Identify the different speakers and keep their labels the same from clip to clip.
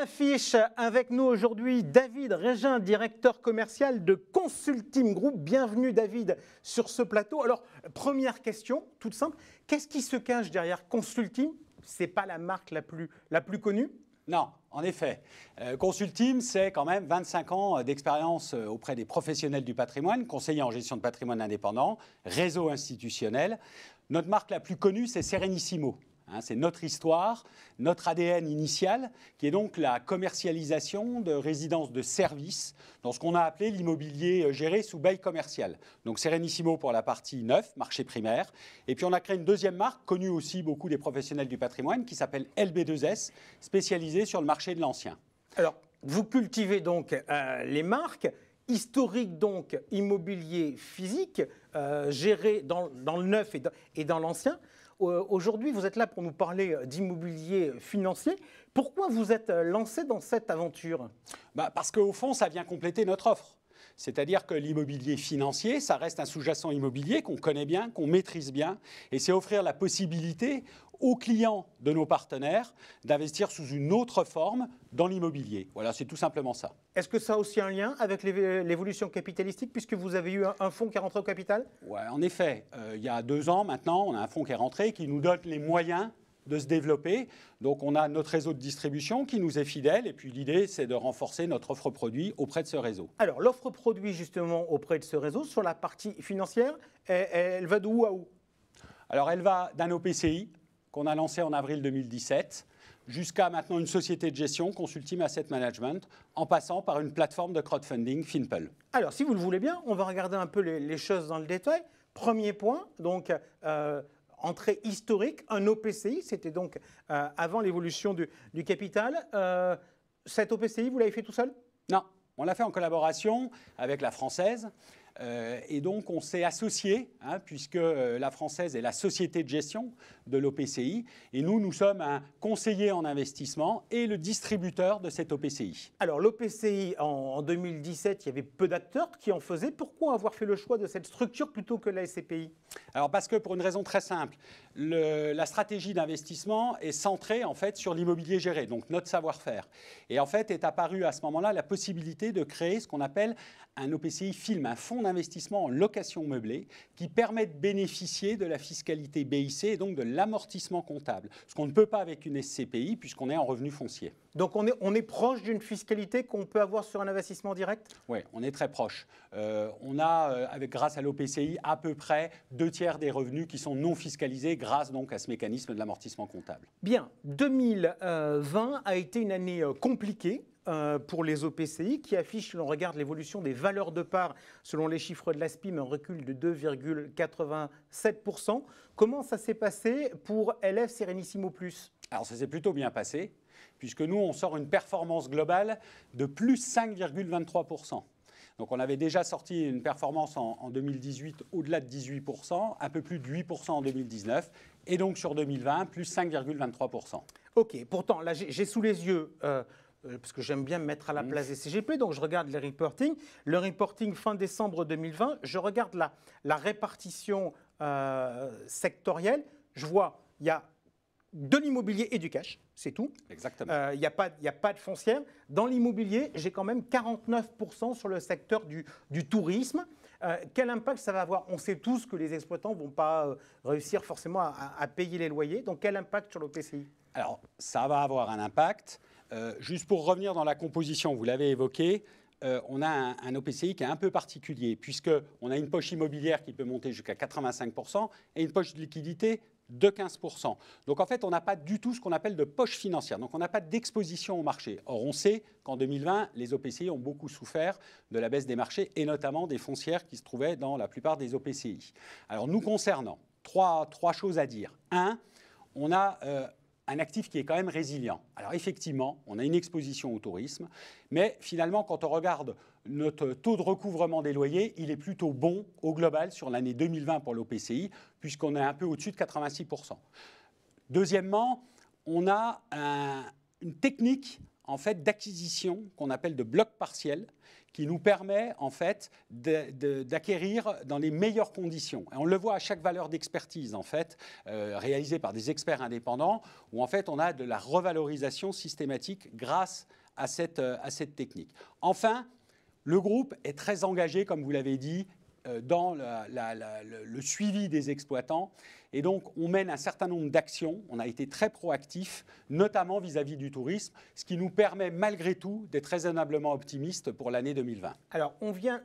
Speaker 1: l'affiche avec nous aujourd'hui David Régin, directeur commercial de Consulteam Group. Bienvenue David sur ce plateau. Alors, première question, toute simple. Qu'est-ce qui se cache derrière Consulteam? Ce n'est pas la marque la plus connue?
Speaker 2: Non, en effet. Consulteam, c'est quand même 25 ans d'expérience auprès des professionnels du patrimoine, conseiller en gestion de patrimoine indépendant, réseau institutionnel. Notre marque la plus connue, c'est Serenissimo. C'est notre histoire, notre ADN initial, qui est donc la commercialisation de résidences de services dans ce qu'on a appelé l'immobilier géré sous bail commercial. Donc Serenissimo pour la partie neuf, marché primaire. Et puis on a créé une deuxième marque, connue aussi beaucoup des professionnels du patrimoine, qui s'appelle LB2S, spécialisée sur le marché de l'ancien.
Speaker 1: Alors, vous cultivez donc les marques. Historique donc immobilier physique, géré dans le neuf et dans l'ancien. Aujourd'hui, vous êtes là pour nous parler d'immobilier financier. Pourquoi vous êtes lancé dans cette aventure?
Speaker 2: Parce qu'au fond, ça vient compléter notre offre. C'est-à-dire que l'immobilier financier, ça reste un sous-jacent immobilier qu'on connaît bien, qu'on maîtrise bien. Et c'est offrir la possibilité aux clients de nos partenaires d'investir sous une autre forme dans l'immobilier. Voilà, c'est tout simplement ça.
Speaker 1: Est-ce que ça a aussi un lien avec l'évolution capitalistique, puisque vous avez eu un fonds qui est rentré au capital?
Speaker 2: Oui, en effet. Il y a 2 ans maintenant, on a un fonds qui est rentré qui nous donne les moyens de se développer. Donc on a notre réseau de distribution qui nous est fidèle et puis l'idée c'est de renforcer notre offre produit auprès de ce réseau.
Speaker 1: Alors l'offre produit justement auprès de ce réseau, sur la partie financière, elle va de où à où?
Speaker 2: Alors elle va d'un OPCI qu'on a lancé en avril 2017 jusqu'à maintenant une société de gestion, Consulteam Asset Management, en passant par une plateforme de crowdfunding, Finpel.
Speaker 1: Alors si vous le voulez bien, on va regarder un peu les choses dans le détail. Premier point, donc entrée historique, un OPCI, c'était donc avant l'évolution du capital. Cet OPCI, vous l'avez fait tout seul?
Speaker 2: Non, on l'a fait en collaboration avec la Française. Et donc, on s'est associé, puisque la Française est la société de gestion de l'OPCI. Et nous sommes un conseiller en investissement et le distributeur de cet OPCI.
Speaker 1: Alors, l'OPCI, en 2017, il y avait peu d'acteurs qui en faisaient. Pourquoi avoir fait le choix de cette structure plutôt que la SCPI?
Speaker 2: Alors, parce que pour une raison très simple, la stratégie d'investissement est centrée en fait sur l'immobilier géré, donc notre savoir-faire. Et en fait, est apparue à ce moment-là la possibilité de créer ce qu'on appelle un OPCI film, un fonds d'investissement en location meublée qui permet de bénéficier de la fiscalité BIC et donc de l'amortissement comptable. Ce qu'on ne peut pas avec une SCPI puisqu'on est en revenu foncier.
Speaker 1: Donc on est proche d'une fiscalité qu'on peut avoir sur un investissement direct?
Speaker 2: Oui, on est très proche. On a, grâce à l'OPCI, à peu près 2/3 des revenus qui sont non fiscalisés grâce donc à ce mécanisme de l'amortissement comptable.
Speaker 1: Bien, 2020 a été une année compliquée pour les OPCI qui affichent, si l'on regarde l'évolution des valeurs de part selon les chiffres de l'ASPIM, un recul de 2,87%. Comment ça s'est passé pour LF Serenissimo Plus?
Speaker 2: Alors ça s'est plutôt bien passé, puisque nous, on sort une performance globale de plus 5,23%. Donc on avait déjà sorti une performance en 2018 au-delà de 18%, un peu plus de 8% en 2019, et donc sur 2020, plus 5,23%.
Speaker 1: Ok, pourtant, là j'ai sous les yeux... parce que j'aime bien me mettre à la place des CGP, donc je regarde les reportings. Le reporting fin décembre 2020, je regarde la répartition sectorielle. Je vois, il y a de l'immobilier et du cash, c'est tout.
Speaker 2: Exactement.
Speaker 1: Il n'y a pas de foncière. Dans l'immobilier, j'ai quand même 49% sur le secteur du tourisme. Quel impact ça va avoir? On sait tous que les exploitants ne vont pas réussir forcément à payer les loyers. Donc quel impact sur l'OPCI?
Speaker 2: Alors, ça va avoir un impact. Juste pour revenir dans la composition, vous l'avez évoqué, on a un OPCI qui est un peu particulier, puisqu'on a une poche immobilière qui peut monter jusqu'à 85% et une poche de liquidité de 15%. Donc en fait, on n'a pas du tout ce qu'on appelle de poche financière, donc on n'a pas d'exposition au marché. Or, on sait qu'en 2020, les OPCI ont beaucoup souffert de la baisse des marchés et notamment des foncières qui se trouvaient dans la plupart des OPCI. Alors, nous concernant, trois choses à dire. Un, on a... un actif qui est quand même résilient. Alors effectivement, on a une exposition au tourisme, mais finalement, quand on regarde notre taux de recouvrement des loyers, il est plutôt bon au global sur l'année 2020 pour l'OPCI, puisqu'on est un peu au-dessus de 86%. Deuxièmement, on a une technique en fait d'acquisition qu'on appelle de blocs partiels, qui nous permet en fait d'acquérir dans les meilleures conditions. Et on le voit à chaque valeur d'expertise en fait, réalisée par des experts indépendants, où en fait on a de la revalorisation systématique grâce à cette technique. Enfin, le groupe est très engagé, comme vous l'avez dit, dans le suivi des exploitants. Et donc, on mène un certain nombre d'actions. On a été très proactifs, notamment vis-à-vis du tourisme, ce qui nous permet malgré tout d'être raisonnablement optimistes pour l'année 2020.
Speaker 1: Alors, on vient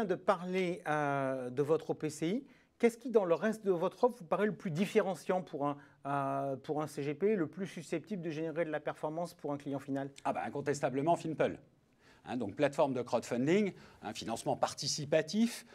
Speaker 1: de parler de votre OPCI. Qu'est-ce qui, dans le reste de votre offre, vous paraît le plus différenciant pour un CGP, le plus susceptible de générer de la performance pour un client final?
Speaker 2: Incontestablement, Finpel. Donc plateforme de crowdfunding, un financement participatif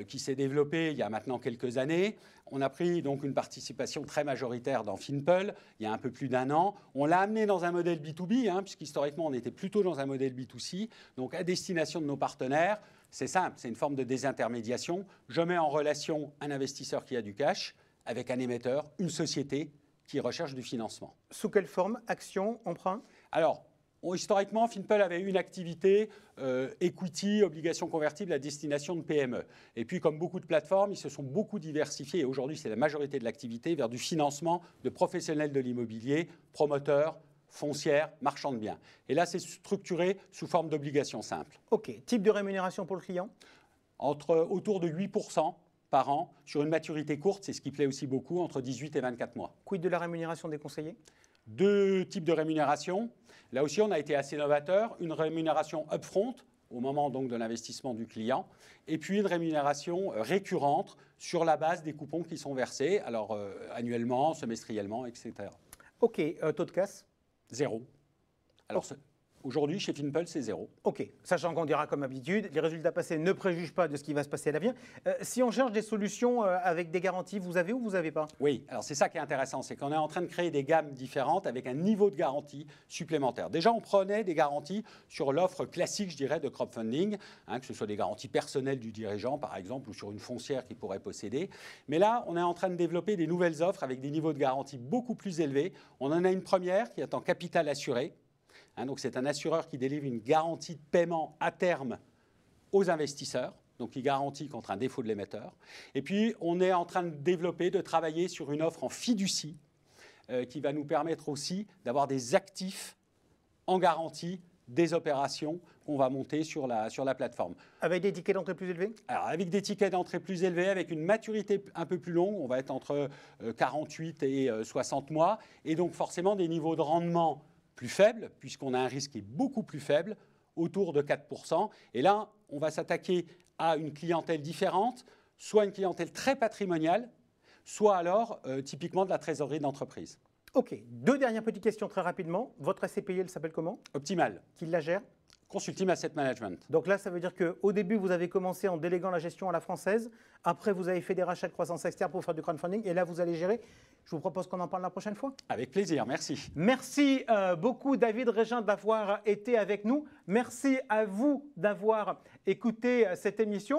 Speaker 2: qui s'est développé il y a maintenant quelques années. On a pris donc une participation très majoritaire dans Finpel il y a un peu plus d'un an. On l'a amené dans un modèle B2B, puisqu'historiquement on était plutôt dans un modèle B2C, donc à destination de nos partenaires. C'est simple, c'est une forme de désintermédiation. Je mets en relation un investisseur qui a du cash avec un émetteur, une société qui recherche du financement.
Speaker 1: Sous quelle forme? Action, emprunt?
Speaker 2: Alors, historiquement, Finpel avait une activité equity, obligations convertibles à destination de PME. Et puis, comme beaucoup de plateformes, ils se sont beaucoup diversifiés. Et aujourd'hui, c'est la majorité de l'activité vers du financement de professionnels de l'immobilier, promoteurs, foncières, marchands de biens. Et là, c'est structuré sous forme d'obligations simples.
Speaker 1: OK. Type de rémunération pour le client?
Speaker 2: Autour de 8% par an, sur une maturité courte, c'est ce qui plaît aussi beaucoup, entre 18 et 24 mois.
Speaker 1: Quid de la rémunération des conseillers?
Speaker 2: Deux types de rémunération. Là aussi, on a été assez novateur. Une rémunération upfront, au moment donc de l'investissement du client, et puis une rémunération récurrente sur la base des coupons qui sont versés, alors annuellement, semestriellement, etc.
Speaker 1: OK. Taux de casse?
Speaker 2: 0. Alors, aujourd'hui, chez Finpel, c'est 0.
Speaker 1: OK. Sachant qu'on dira comme habitude, les résultats passés ne préjugent pas de ce qui va se passer à l'avenir. Si on cherche des solutions avec des garanties, vous avez ou vous n'avez pas?
Speaker 2: Oui, alors c'est ça qui est intéressant, c'est qu'on est en train de créer des gammes différentes avec un niveau de garantie supplémentaire. Déjà, on prenait des garanties sur l'offre classique, je dirais, de crowdfunding, que ce soit des garanties personnelles du dirigeant, par exemple, ou sur une foncière qu'il pourrait posséder. Mais là, on est en train de développer des nouvelles offres avec des niveaux de garantie beaucoup plus élevés. On en a une première qui est en capital assuré. Donc c'est un assureur qui délivre une garantie de paiement à terme aux investisseurs, donc il garantit contre un défaut de l'émetteur. Et puis on est en train de développer, de travailler sur une offre en fiducie qui va nous permettre aussi d'avoir des actifs en garantie des opérations qu'on va monter sur la plateforme.
Speaker 1: Avec des tickets d'entrée plus élevés?
Speaker 2: Alors avec des tickets d'entrée plus élevés, avec une maturité un peu plus longue, on va être entre 48 et 60 mois, et donc forcément des niveaux de rendement plus faible, puisqu'on a un risque qui est beaucoup plus faible, autour de 4%. Et là, on va s'attaquer à une clientèle différente, soit une clientèle très patrimoniale, soit alors typiquement de la trésorerie d'entreprise.
Speaker 1: OK. Deux dernières petites questions très rapidement. Votre SCPI, elle s'appelle comment?
Speaker 2: Optimal.
Speaker 1: Qui la gère?
Speaker 2: Consulting Asset Management.
Speaker 1: Donc là, ça veut dire qu'au début, vous avez commencé en déléguant la gestion à la française. Après, vous avez fait des rachats de croissance externe pour faire du crowdfunding. Et là, vous allez gérer. Je vous propose qu'on en parle la prochaine fois.
Speaker 2: Avec plaisir, merci.
Speaker 1: Merci beaucoup, David Régin, d'avoir été avec nous. Merci à vous d'avoir écouté cette émission.